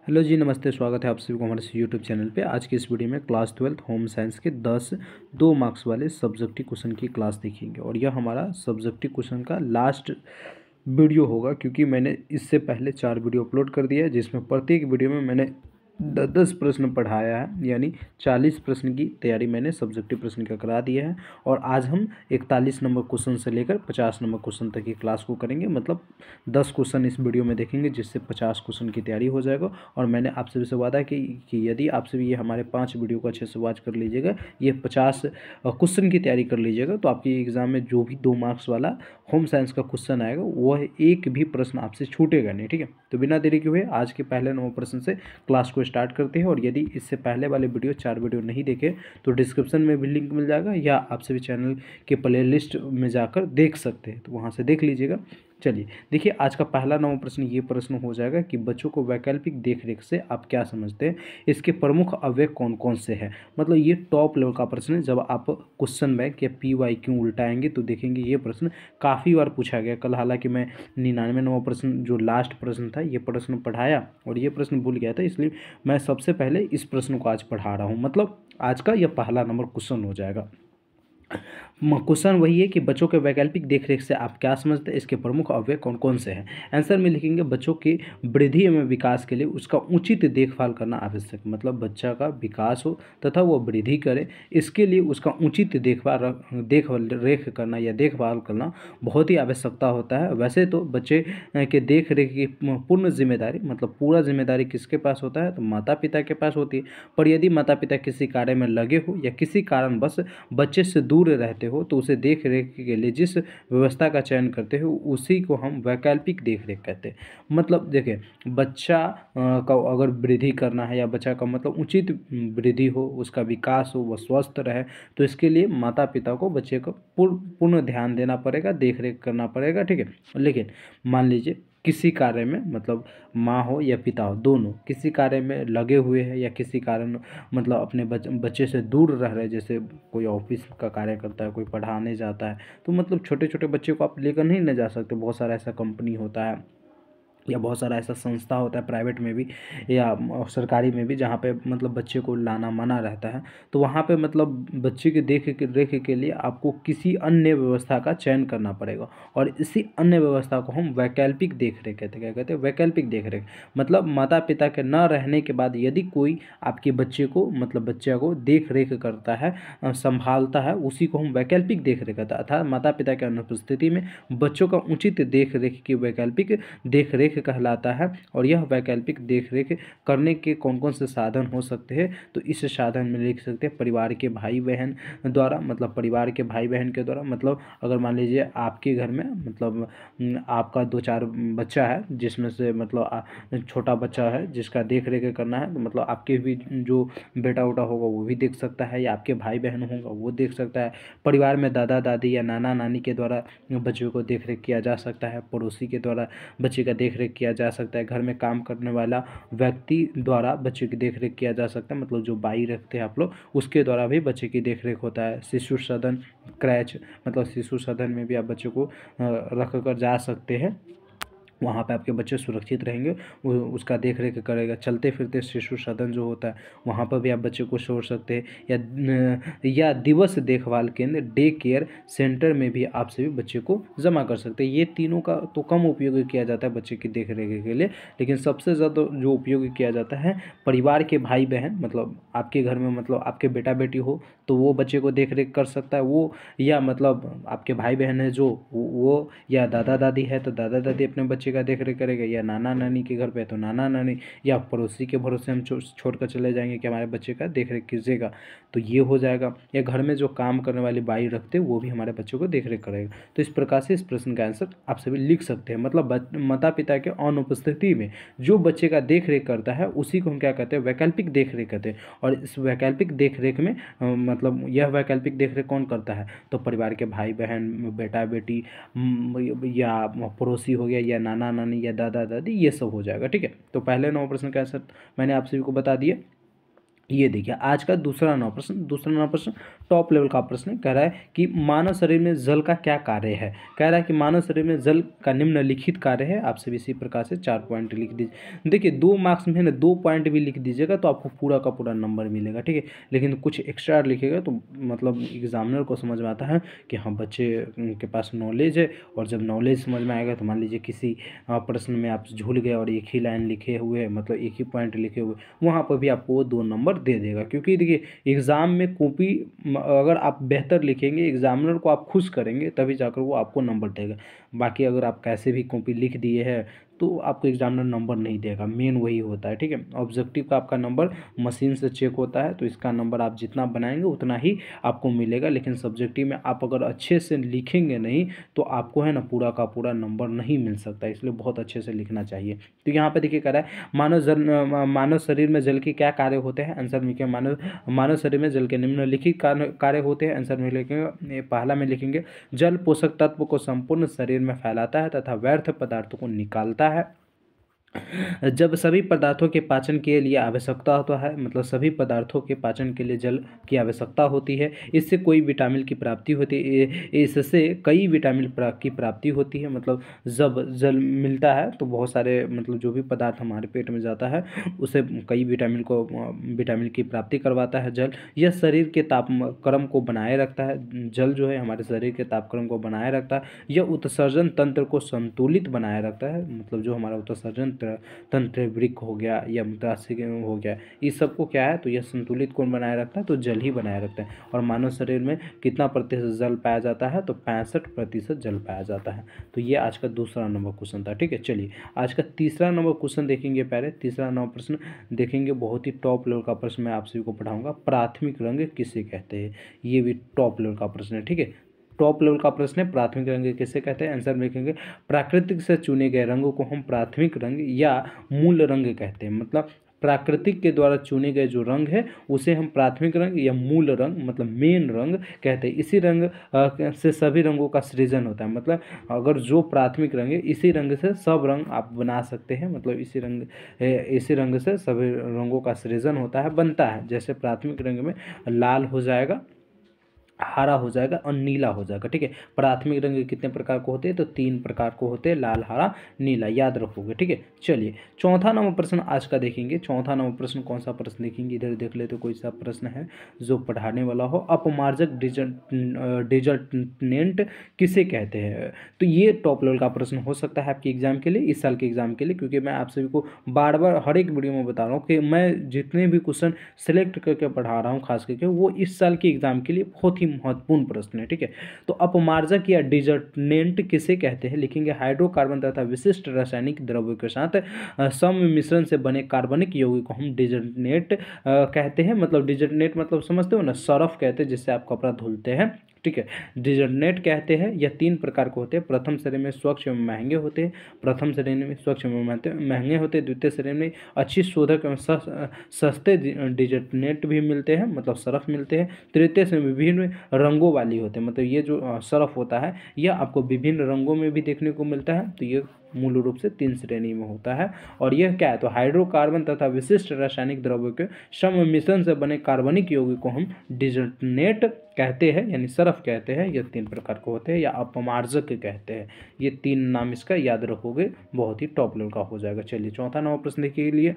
Hello जी, नमस्ते। स्वागत है आप सभी को हमारे यूट्यूब चैनल पे। आज की इस वीडियो में क्लास 12 होम साइंस के 10 2 मार्क्स वाले सब्जेक्टिव क्वेश्चन की क्लास देखेंगे और यह हमारा सब्जेक्टिव क्वेश्चन का लास्ट वीडियो होगा, क्योंकि मैंने इससे पहले 4 वीडियो अपलोड कर दिया है, जिसमें प्रत्येक वीडियो में मैंने 10 प्रश्न पढ़ाया है, यानी 40 प्रश्न की तैयारी मैंने सब्जेक्टिव प्रश्न का करा दिया है। और आज हम 41 नंबर क्वेश्चन से लेकर 50 नंबर क्वेश्चन तक की क्लास को करेंगे। मतलब 10 क्वेश्चन इस वीडियो में देखेंगे, जिससे 50 क्वेश्चन की तैयारी हो जाएगा। और मैंने आप सभी से वादा कि यदि आप सभी ये हमारे 5 वीडियो को अच्छे से वॉच कर लीजिएगा, ये 50 क्वेश्चन की तैयारी कर लीजिएगा, तो आपकी एग्ज़ाम में जो भी 2 मार्क्स वाला होम साइंस का क्वेश्चन आएगा, वह एक भी प्रश्न आपसे छूटेगा नहीं। ठीक है, तो बिना देरी के हुए आज के पहले 9 प्रश्न से क्लास को स्टार्ट करते हैं। और यदि इससे पहले वाले वीडियो 4 वीडियो नहीं देखे तो डिस्क्रिप्शन में भी लिंक मिल जाएगा, या आप सभी चैनल के प्ले लिस्ट में जाकर देख सकते हैं, तो वहाँ से देख लीजिएगा। चलिए देखिए, आज का पहला 9 प्रश्न ये प्रश्न हो जाएगा कि बच्चों को वैकल्पिक देखरेख से आप क्या समझते हैं, इसके प्रमुख अवयव कौन कौन से हैं। मतलब ये टॉप लेवल का प्रश्न है। जब आप क्वेश्चन बैंक या PYQ उल्टाएंगे तो देखेंगे ये प्रश्न काफ़ी बार पूछा गया। कल हालांकि मैं 99वां प्रश्न जो लास्ट प्रश्न था ये प्रश्न पढ़ाया और ये प्रश्न भूल गया था, इसलिए मैं सबसे पहले इस प्रश्न को आज पढ़ा रहा हूँ। मतलब आज का यह पहला नंबर क्वेश्चन हो जाएगा। क्वेश्चन वही है कि बच्चों के वैकल्पिक देखरेख से आप क्या समझते हैं, इसके प्रमुख अवयव कौन कौन से हैं। आंसर में लिखेंगे बच्चों की वृद्धि एवं विकास के लिए उसका उचित देखभाल करना आवश्यक। मतलब बच्चा का विकास हो तथा वो वृद्धि करे, इसके लिए उसका उचित देखभाल रेख करना या देखभाल करना बहुत ही आवश्यकता होता है। वैसे तो बच्चे के देख रेख की पूर्ण जिम्मेदारी, मतलब पूरा जिम्मेदारी किसके पास होता है, तो माता पिता के पास होती है। पर यदि माता पिता किसी कार्य में लगे हो या किसी कारणवश बच्चे से दूर रहते हो, तो उसे देख रेख के लिए जिस व्यवस्था का चयन करते हो उसी को हम वैकल्पिक देख रेख कहते हैं। मतलब देखिए, बच्चा का अगर वृद्धि करना है या बच्चा का मतलब उचित वृद्धि हो, उसका विकास हो, वह स्वस्थ रहे, तो इसके लिए माता पिता को बच्चे को पूर्ण ध्यान देना पड़ेगा, देख रेख करना पड़ेगा। ठीक है, लेकिन मान लीजिए किसी कार्य में, मतलब माँ हो या पिता हो, दोनों किसी कार्य में लगे हुए हैं या किसी कारण मतलब अपने बच्चे से दूर रह रहे हैं, जैसे कोई ऑफिस का कार्य करता है, कोई पढ़ाने जाता है, तो मतलब छोटे छोटे बच्चे को आप लेकर नहीं न जा सकते। बहुत सारा ऐसा कंपनी होता है या बहुत सारा ऐसा संस्था होता है, प्राइवेट में भी या सरकारी में भी, जहाँ पे मतलब बच्चे को लाना मना रहता है। तो वहाँ पे मतलब बच्चे की देख रेख के लिए आपको किसी अन्य व्यवस्था का चयन करना पड़ेगा, और इसी अन्य व्यवस्था को हम वैकल्पिक देख रेख कहते हैं। क्या कहते हैं? वैकल्पिक देख रेख। मतलब माता पिता के न रहने के बाद यदि कोई आपके बच्चे को, मतलब बच्चे को देख रेख करता है, संभालता है, उसी को हम वैकल्पिक देख रेख करता है। अर्थात माता पिता की अनुपस्थिति में बच्चों का उचित देख रेख की वैकल्पिक देख रेख कहलाता है। और यह वैकल्पिक देखरेख करने के कौन कौन से साधन हो सकते हैं, तो इस साधन में लिख सकते हैं परिवार के भाई बहन द्वारा। मतलब परिवार के भाई बहन के द्वारा, मतलब अगर मान लीजिए आपके घर में मतलब आपका 2-4 बच्चा है, जिसमें से मतलब छोटा बच्चा है जिसका देख रेख करना है, तो मतलब आपके भी जो बेटा उटा होगा वो भी देख सकता है, या आपके भाई बहन होगा वो देख सकता है। परिवार में दादा दादी या नाना नानी के द्वारा बच्चों को देख रेख किया जा सकता है। पड़ोसी के द्वारा बच्चे का देख रेख किया जा सकता है। घर में काम करने वाला व्यक्ति द्वारा बच्चे की देख रेख किया जा सकता है, मतलब जो बाई रखते हैं आप लोग, उसके द्वारा भी बच्चे की देख रेख होता है। शिशु सदन, क्रैच, मतलब शिशु सदन में भी आप बच्चों को रख कर जा सकते हैं, वहाँ पे आपके बच्चे सुरक्षित रहेंगे, वो उसका देख रेख करेगा। चलते फिरते शिशु सदन जो होता है, वहाँ पर भी आप बच्चे को छोड़ सकते हैं, या दिवस देखभाल केंद्र, डे केयर सेंटर में भी आप सभी बच्चे को जमा कर सकते हैं। ये तीनों का तो कम उपयोग किया जाता है बच्चे की देख रेख के लिए, लेकिन सबसे ज़्यादा जो उपयोग किया जाता है परिवार के भाई बहन, मतलब आपके घर में मतलब आपके बेटा बेटी हो तो वो बच्चे को देख रेख कर सकता है वो, या मतलब आपके भाई बहन है जो वो, या दादा दादी है तो दादा दादी अपने बच्चे का देख रेख करेगा, या नाना नानी के घर पे है तो नाना नानी, या पड़ोसी के भरोसे हम छोड़ कर चले जाएंगे कि हमारे बच्चे का देख रेख कीजिएगा, तो ये हो जाएगा। या घर में जो काम करने वाली बाई रखते हैं वो भी हमारे बच्चों को देख रेख करेगा। तो इस प्रकार से इस प्रश्न का आंसर आप सभी लिख सकते हैं। मतलब माता पिता के अनुपस्थिति में जो बच्चे का देख रेख करता है उसी को हम क्या कहते हैं, वैकल्पिक देख रेख कहते हैं। और इस वैकल्पिक देख रेख में मतलब यह वैकल्पिक देख रेख कौन करता है, तो परिवार के भाई बहन, बेटा बेटी, या पड़ोसी हो गया, या नाना नानी, या दादा दादी, ये सब हो जाएगा। ठीक है, तो पहले 9 प्रश्न का आंसर मैंने आप सभी को बता दिया। ये देखिए आज का दूसरा नौ प्रश्न टॉप लेवल का प्रश्न कह रहा है कि मानव शरीर में जल का क्या कार्य है। कह रहा है कि मानव शरीर में जल का निम्नलिखित कार्य है। आपसे भी इसी प्रकार से 4 पॉइंट लिख दीजिए। देखिए 2 मार्क्स में है ना 2 पॉइंट भी लिख दीजिएगा तो आपको पूरा का पूरा नंबर मिलेगा, ठीक है। लेकिन कुछ एक्स्ट्रा लिखेगा तो मतलब एग्जामिनर को समझ में आता है कि हाँ बच्चे के पास नॉलेज है, और जब नॉलेज समझ में आएगा तो मान लीजिए किसी प्रश्न में आप झूल गए और एक ही लाइन लिखे हुए मतलब एक ही पॉइंट लिखे हुए, वहाँ पर भी आपको वो 2 नंबर दे देगा। क्योंकि देखिए एग्ज़ाम में कॉपी अगर आप बेहतर लिखेंगे, एग्जामिनर को आप खुश करेंगे, तभी जाकर वो आपको नंबर देगा। बाकी अगर आप कैसे भी कॉपी लिख दिए हैं तो आपको एग्जामिनर नंबर नहीं देगा। मेन वही होता है, ठीक है। ऑब्जेक्टिव का आपका नंबर मशीन से चेक होता है, तो इसका नंबर आप जितना बनाएंगे उतना ही आपको मिलेगा। लेकिन सब्जेक्टिव में आप अगर अच्छे से लिखेंगे नहीं तो आपको है ना पूरा का पूरा नंबर नहीं मिल सकता, इसलिए बहुत अच्छे से लिखना चाहिए। तो यहाँ पे देखिए कह रहा है मानव शरीर में जल के क्या कार्य होते हैं। आंसर में लिखेंगे मानव शरीर में जल के निम्नलिखित कार्य होते हैं। आंसर में लिखेंगे पहला में लिखेंगे जल पोषक तत्व को संपूर्ण शरीर में फैलाता है तथा व्यर्थ पदार्थों को निकालता है। जब सभी पदार्थों के पाचन के लिए आवश्यकता होता है, मतलब सभी पदार्थों के पाचन के लिए जल की आवश्यकता होती है। इससे कोई विटामिन की प्राप्ति होती है, इससे कई विटामिन की प्राप्ति होती है। मतलब जब जल मिलता है तो बहुत सारे मतलब जो भी पदार्थ हमारे पेट में जाता है उसे कई विटामिन की प्राप्ति करवाता है जल। यह शरीर के तापक्रम को बनाए रखता है। जल जो है हमारे शरीर के तापक्रम को बनाए रखता है। यह उत्सर्जन तंत्र को संतुलित बनाए रखता है, मतलब जो हमारा उत्सर्जन तंत्र वृक्क हो गया या मूत्राशय हो गया, इस सबको क्या है तो यह संतुलित कौन बनाए रखता है, तो जल ही बनाए रखता है। और मानव शरीर में कितना प्रतिशत जल पाया जाता है, तो 65% जल पाया जाता है। तो ये आज का दूसरा नंबर क्वेश्चन था, ठीक है। चलिए आज का तीसरा नंबर क्वेश्चन देखेंगे। पहले तीसरा नंबर प्रश्न देखेंगे, बहुत ही टॉप लेवल का प्रश्न मैं आप सभी को पढ़ाऊंगा। प्राथमिक रंग किसे कहते हैं, ये भी टॉप लेवल का प्रश्न है, ठीक है। टॉप लेवल का प्रश्न है, प्राथमिक रंग किसे कहते हैं। आंसर में लिखेंगे प्राकृतिक से चुने गए रंगों को हम प्राथमिक रंग या मूल रंग कहते हैं। मतलब प्राकृतिक के द्वारा चुने गए जो रंग है उसे हम प्राथमिक रंग या मूल रंग मतलब मेन रंग कहते हैं। इसी रंग से सभी रंगों का सृजन होता है। मतलब अगर जो प्राथमिक रंग है इसी रंग से सब रंग आप बना सकते हैं। मतलब इसी रंग से सभी रंगों का सृजन होता है, बनता है। जैसे प्राथमिक रंग में लाल हो जाएगा, हरा हो जाएगा और नीला हो जाएगा, ठीक है। प्राथमिक रंग कितने प्रकार को होते हैं, तो 3 प्रकार को होते हैं, लाल, हरा, नीला, याद रखोगे, ठीक है। चलिए चौथा नंबर प्रश्न आज का देखेंगे। चौथा नंबर प्रश्न कौन सा प्रश्न देखेंगे, इधर देख ले तो कोई सा प्रश्न है जो पढ़ाने वाला हो। अपमार्जक डिटर्जेंट किसे कहते हैं। तो ये टॉप लेवल का प्रश्न हो सकता है आपके एग्जाम के लिए, इस साल के एग्जाम के लिए, क्योंकि मैं आप सभी को बार बार हर एक वीडियो में बता रहा हूँ कि मैं जितने भी क्वेश्चन सेलेक्ट करके पढ़ा रहा हूँ खास करके वो इस साल के एग्जाम के लिए बहुत ही महत्वपूर्ण प्रश्न है, ठीक है। तो अपमार्जक या डिटर्जेंट किसे कहते हैं, लिखेंगे हाइड्रोकार्बन तथा विशिष्ट रासायनिक द्रव्यों के साथ सम मिश्रण से बने कार्बनिक यौगिक को हम डिटर्जेंट कहते हैं। मतलब डिटर्जेंट मतलब समझते हो ना, सरफ कहते हैं जिससे आप कपड़ा धुलते हैं, ठीक है। डिटर्जेंट कहते हैं। यह 3 प्रकार के होते हैं। प्रथम श्रेणी में स्वच्छ एवं महंगे होते हैं, प्रथम श्रेणी में स्वच्छ एवं महंगे होते हैं। द्वितीय श्रेणी में अच्छी शोधक एवं सस्ते डिटर्जेंट भी मिलते हैं, मतलब सरफ मिलते हैं। तृतीय से विभिन्न रंगों वाली होते हैं। मतलब ये जो सरफ होता है यह आपको विभिन्न रंगों में भी देखने को मिलता है। तो ये मूल रूप से 3 श्रेणी में होता है। और यह क्या है, तो हाइड्रोकार्बन तथा विशिष्ट रासायनिक द्रव्यों के सम मिश्रण से बने कार्बनिक यौगिक को हम डिटर्जेंट कहते हैं, यानी सरफ कहते हैं। ये 3 प्रकार के होते हैं या अपमार्जक कहते हैं। ये 3 नाम इसका याद रखोगे, बहुत ही टॉप लेवल का हो जाएगा। चलिए चौथा नंबर प्रश्न देखिए लिए।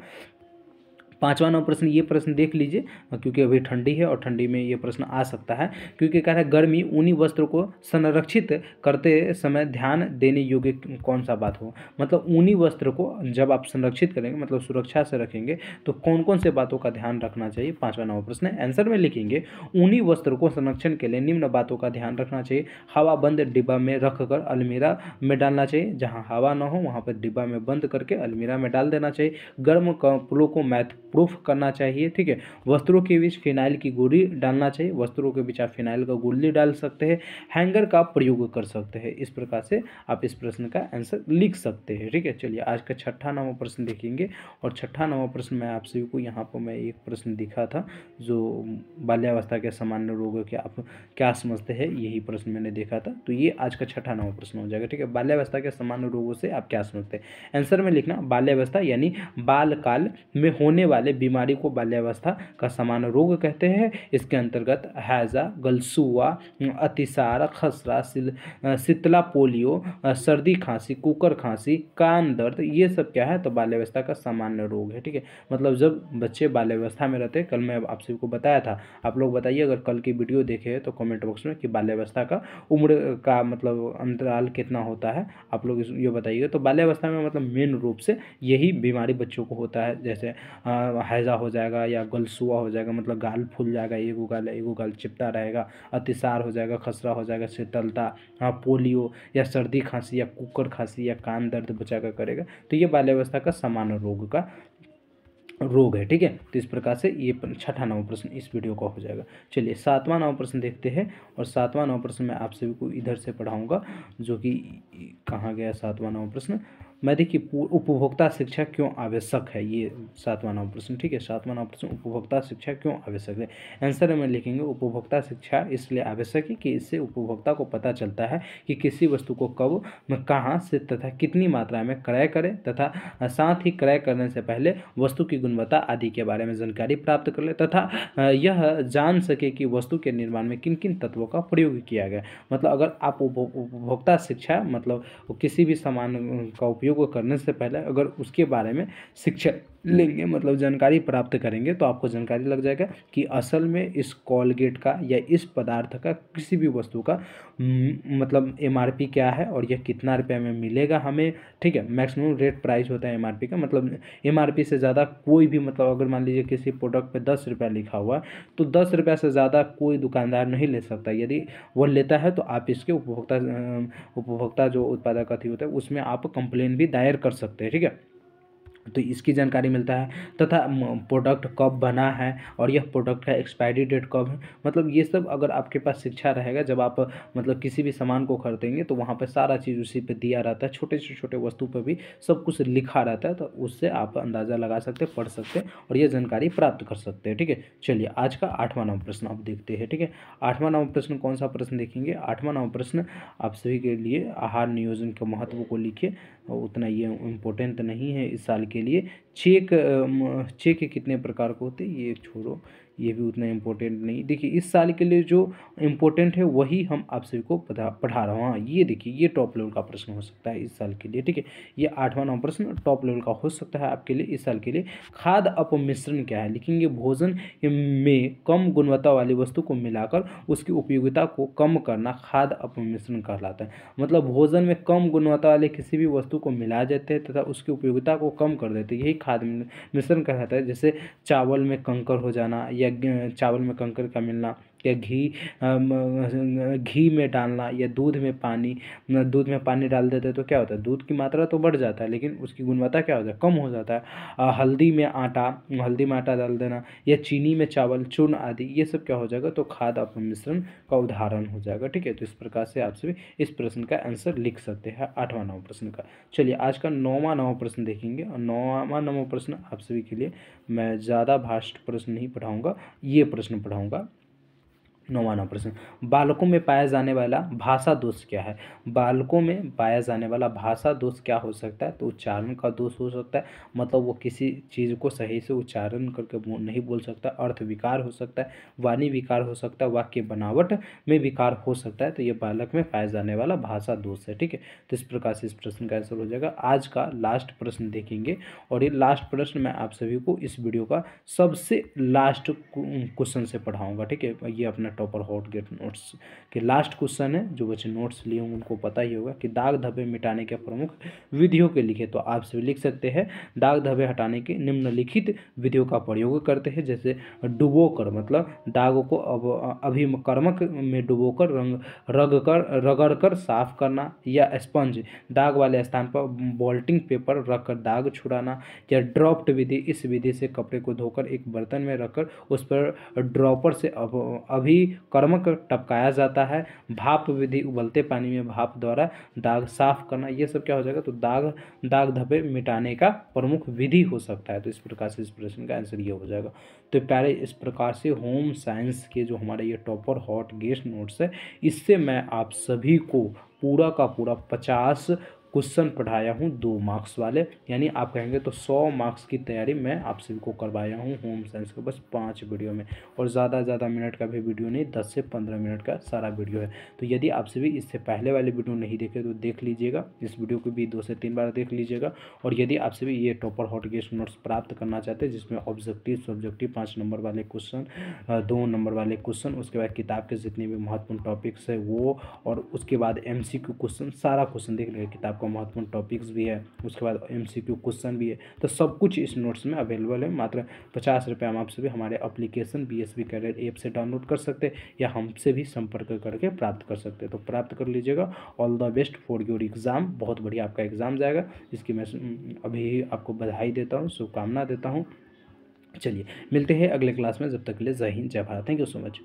पांचवा नंबर प्रश्न, ये प्रश्न देख लीजिए क्योंकि अभी ठंडी है और ठंडी में ये प्रश्न आ सकता है। क्योंकि कह रहा है गर्मी ऊनी वस्त्र को संरक्षित करते समय ध्यान देने योग्य कौन सा बात हो। मतलब ऊनी वस्त्र को जब आप संरक्षित करेंगे मतलब सुरक्षा से रखेंगे तो कौन कौन से बातों का ध्यान रखना चाहिए, पांचवा नंबर प्रश्न है। आंसर में लिखेंगे ऊनी वस्त्र को संरक्षण के लिए निम्न बातों का ध्यान रखना चाहिए। हवा बंद डिब्बा में रखकर अलमीरा में डालना चाहिए, जहाँ हवा न हो वहाँ पर डिब्बा में बंद करके अलमीरा में डाल देना चाहिए। गर्म कपड़ों को प्रूफ करना चाहिए, ठीक है। वस्त्रों के बीच फिनाइल की गोली डालना चाहिए, वस्त्रों के बीच आप फिनाइल का गोली डाल सकते हैं। हैंगर का प्रयोग कर सकते हैं। इस प्रकार से आप इस प्रश्न का आंसर लिख सकते हैं, ठीक है। चलिए आज का छठा नंबर प्रश्न देखेंगे। और छठा नंबर प्रश्न मैं आप सभी को यहाँ पर मैं एक प्रश्न दिखा था जो बाल्यावस्था के सामान्य रोगों के आप क्या समझते हैं, यही प्रश्न मैंने देखा था। तो ये आज का छठा नंबर प्रश्न हो जाएगा, ठीक है। बाल्यावस्था के सामान्य रोगों से आप क्या समझते हैं। आंसर में लिखना बाल्यावस्था यानी बाल काल में होने वाले वाले बीमारी को बाल्यावस्था का सामान्य रोग कहते हैं। इसके अंतर्गत हैजा, गलसुआ, अतिसार, खसरा, शीतला, पोलियो, सर्दी खांसी, कुकर खांसी, कान दर्द, ये सब क्या है तो बाल्यावस्था का सामान्य रोग है। ठीक है, मतलब जब बच्चे बाल्यावस्था में रहते हैं, कल मैं आप सभी को बताया था, आप लोग बताइए अगर कल की वीडियो देखे हैं तो कमेंट बॉक्स में कि बाल्यावस्था का उम्र का मतलब अंतराल कितना होता है, आप लोग ये बताइए। तो बाल्यावस्था में मतलब मेन रूप से यही बीमारी बच्चों को होता है, जैसे हैजा हो जाएगा या गलसुआ हो जाएगा, मतलब गाल फूल जाएगा, एगो गाल चिपटा रहेगा, अतिसार हो जाएगा, खसरा हो जाएगा, शीतलता, पोलियो या सर्दी खांसी या कुकर खांसी या कान दर्द बच्चा का करेगा। तो ये बाल्यावस्था का सामान्य रोग है। ठीक है, तो इस प्रकार से ये छठा नवा प्रश्न इस वीडियो का हो जाएगा। चलिए 7वां नवा प्रश्न देखते हैं, और 7वां नवा प्रश्न मैं आप सभी को इधर से पढ़ाऊंगा, जो कि कहाँ गया 7वां नवा प्रश्न। मैं देखिए उपभोक्ता शिक्षा क्यों आवश्यक है, ये 7वां नवा प्रश्न। ठीक है, 7वां नवा प्रश्न उपभोक्ता शिक्षा क्यों आवश्यक है। आंसर में लिखेंगे उपभोक्ता शिक्षा इसलिए आवश्यक है कि इससे उपभोक्ता को पता चलता है कि किसी वस्तु को कब, कहाँ से तथा कितनी मात्रा में क्रय करें, तथा साथ ही क्रय करने से पहले वस्तु की गुणवत्ता आदि के बारे में जानकारी प्राप्त कर ले, तथा यह जान सके कि वस्तु के निर्माण में किन किन तत्वों का प्रयोग किया गया। मतलब अगर आप उपभोक्ता शिक्षा मतलब किसी भी सामान का उपयोग करने से पहले अगर उसके बारे में शिक्षा लेंगे, मतलब जानकारी प्राप्त करेंगे, तो आपको जानकारी लग जाएगा कि असल में इस कॉलगेट का या इस पदार्थ का किसी भी वस्तु का मतलब एमआरपी क्या है और यह कितना रुपये में मिलेगा हमें। ठीक है, मैक्सिमम रेट प्राइस होता है एमआरपी का, मतलब एमआरपी से ज़्यादा कोई भी, मतलब अगर मान लीजिए किसी प्रोडक्ट पे 10 रुपये लिखा हुआ तो 10 रुपये से ज़्यादा कोई दुकानदार नहीं ले सकता। यदि वो लेता है तो आप इसके उपभोक्ता जो उत्पादक अथी होता है उसमें आप कंप्लेन भी दायर कर सकते हैं। ठीक है, तो इसकी जानकारी मिलता है, तथा प्रोडक्ट कब बना है और यह प्रोडक्ट का एक्सपायरी डेट कब है। मतलब ये सब अगर आपके पास शिक्षा रहेगा, जब आप मतलब किसी भी सामान को खरीदेंगे तो वहाँ पे सारा चीज़ उसी पे दिया रहता है, छोटे से छोटे वस्तु पर भी सब कुछ लिखा रहता है, तो उससे आप अंदाज़ा लगा सकते हैं, पढ़ सकते हैं और ये जानकारी प्राप्त कर सकते हैं। ठीक है, चलिए आज का 8वां नंबर प्रश्न आप देखते हैं। ठीक है, 8वां नंबर प्रश्न कौन सा प्रश्न देखेंगे। 8वां नंबर प्रश्न आप सभी के लिए आहार नियोजन के महत्व को लिखिए, उतना ये इम्पोर्टेंट नहीं है इस साल के लिए। चेक कितने प्रकार के होते हैं ये छोड़ो, ये भी उतना इम्पोर्टेंट नहीं। देखिए इस साल के लिए जो इम्पोर्टेंट है वही हम आप सभी को पढ़ा रहा हूँ। हाँ, ये देखिए ये टॉप लेवल का प्रश्न हो सकता है इस साल के लिए। ठीक है, ये 8वां नंबर प्रश्न टॉप लेवल का हो सकता है आपके लिए इस साल के लिए। खाद्य अपमिश्रण क्या है, लिखेंगे भोजन में कम गुणवत्ता वाली वस्तु को मिलाकर उसकी उपयोगिता को कम करना खाद्य अपमिश्रण कहलाता है। मतलब भोजन में कम गुणवत्ता वाले किसी भी वस्तु को मिला देते हैं तथा उसकी उपयोगिता को कम कर देते हैं, यही खाद्य मिश्रण कहलाता है। जैसे चावल में कंकर हो जाना, या चावल में कंकर का मिलना, या घी में डालना, या दूध में पानी डाल देते तो क्या होता है, दूध की मात्रा तो बढ़ जाता है लेकिन उसकी गुणवत्ता क्या होता है, कम हो जाता है। हल्दी में आटा डाल देना, या चीनी में चावल चूर्ण आदि, ये सब क्या हो जाएगा तो खाद्य अपमिश्रण का उदाहरण हो जाएगा। ठीक है, तो इस प्रकार से आप सभी इस प्रश्न का आंसर लिख सकते हैं 8वां नंबर प्रश्न का। चलिए आज का 9वां नंबर प्रश्न देखेंगे, और 9वां नंबर प्रश्न आप सभी के लिए मैं ज़्यादा भास्ट प्रश्न नहीं पढ़ाऊँगा, ये प्रश्न पढ़ाऊँगा। 9वां नंबर प्रश्न, बालकों में पाया जाने वाला भाषा दोष क्या है। बालकों में पाया जाने वाला भाषा दोष क्या हो सकता है, तो उच्चारण का दोष हो सकता है, मतलब वो किसी चीज़ को सही से उच्चारण करके नहीं बोल सकता। अर्थ विकार हो सकता है, वाणी विकार हो सकता है, वाक्य बनावट में विकार हो सकता है, तो ये बालक में पाया जाने वाला भाषा दोष है। ठीक है, तो इस प्रकार से इस प्रश्न का आंसर हो जाएगा। आज का लास्ट प्रश्न देखेंगे, और ये लास्ट प्रश्न मैं आप सभी को इस वीडियो का सबसे लास्ट क्वेश्चन से पढ़ाऊँगा। ठीक है, ये अपना टॉपर हॉट गेट नोट्स के लास्ट क्वेश्चन है, जो बच्चे नोट्स लिए होंगे उनको पता ही होगा कि दाग धब्बे मिटाने के प्रमुख विधियों के लिखे, तो आप सभी लिख सकते हैं दाग धब्बे हटाने के निम्नलिखित विधियों का प्रयोग करते हैं। जैसे डुबोकर, मतलब दागों को अभिकर्मक में डुबोकर रगड़कर साफ करना, या स्पंज दाग वाले स्थान पर बोल्टिंग पेपर रखकर दाग छुड़ाना, या ड्रॉप्ड विधि, इस विधि से कपड़े को धोकर एक बर्तन में रखकर उस पर ड्रॉपर से अभिकर्मक टपकाया जाता है। भाप विधि, उबलते पानी में भाप द्वारा दाग साफ करना, ये सब क्या हो जाएगा तो दाग धब्बे मिटाने का प्रमुख विधि हो सकता है। तो इस प्रकार से इस प्रश्न का आंसर ये हो जाएगा। तो प्यारे इस प्रकार से होम साइंस के जो हमारे ये टॉपर हॉट गेस्ट नोट्स है, इससे मैं आप सभी को पूरा का पूरा 50 क्वेश्चन पढ़ाया हूँ 2 मार्क्स वाले, यानी आप कहेंगे तो 100 मार्क्स की तैयारी मैं आप सभी को करवाया हूँ होम साइंस के बस 5 वीडियो में। और ज़्यादा मिनट का भी वीडियो नहीं, 10 से 15 मिनट का सारा वीडियो है। तो यदि आप सभी इससे पहले वाले वीडियो नहीं देखे तो देख लीजिएगा, इस वीडियो को भी 2 से 3 बार देख लीजिएगा। और यदि आप सभी ये टॉपर हॉटकेस्ट नोट्स प्राप्त करना चाहते हैं जिसमें ऑब्जेक्टिव सब्जेक्टिव 5 नंबर वाले क्वेश्चन, 2 नंबर वाले क्वेश्चन, उसके बाद किताब के जितने भी महत्वपूर्ण टॉपिक्स है वो, और उसके बाद MCQ क्वेश्चन, सारा क्वेश्चन देख लीजिए, किताब का महत्वपूर्ण टॉपिक्स भी है, उसके बाद MCQ क्वेश्चन भी है। तो सब कुछ इस नोट्स में अवेलेबल है। मात्र 50 रुपये हम आप सभी हमारे एप्लीकेशन BSB कैरियर ऐप से डाउनलोड कर सकते हैं या हमसे भी संपर्क करके प्राप्त कर सकते हैं। तो प्राप्त कर लीजिएगा। All the best for your exam. बहुत बढ़िया आपका एग्ज़ाम जाएगा, जिसकी मैं अभी आपको बधाई देता हूँ, शुभकामना देता हूँ। चलिए मिलते हैं अगले क्लास में, जब तक के लिए जय हिंद जय Bharat. Thank you so much.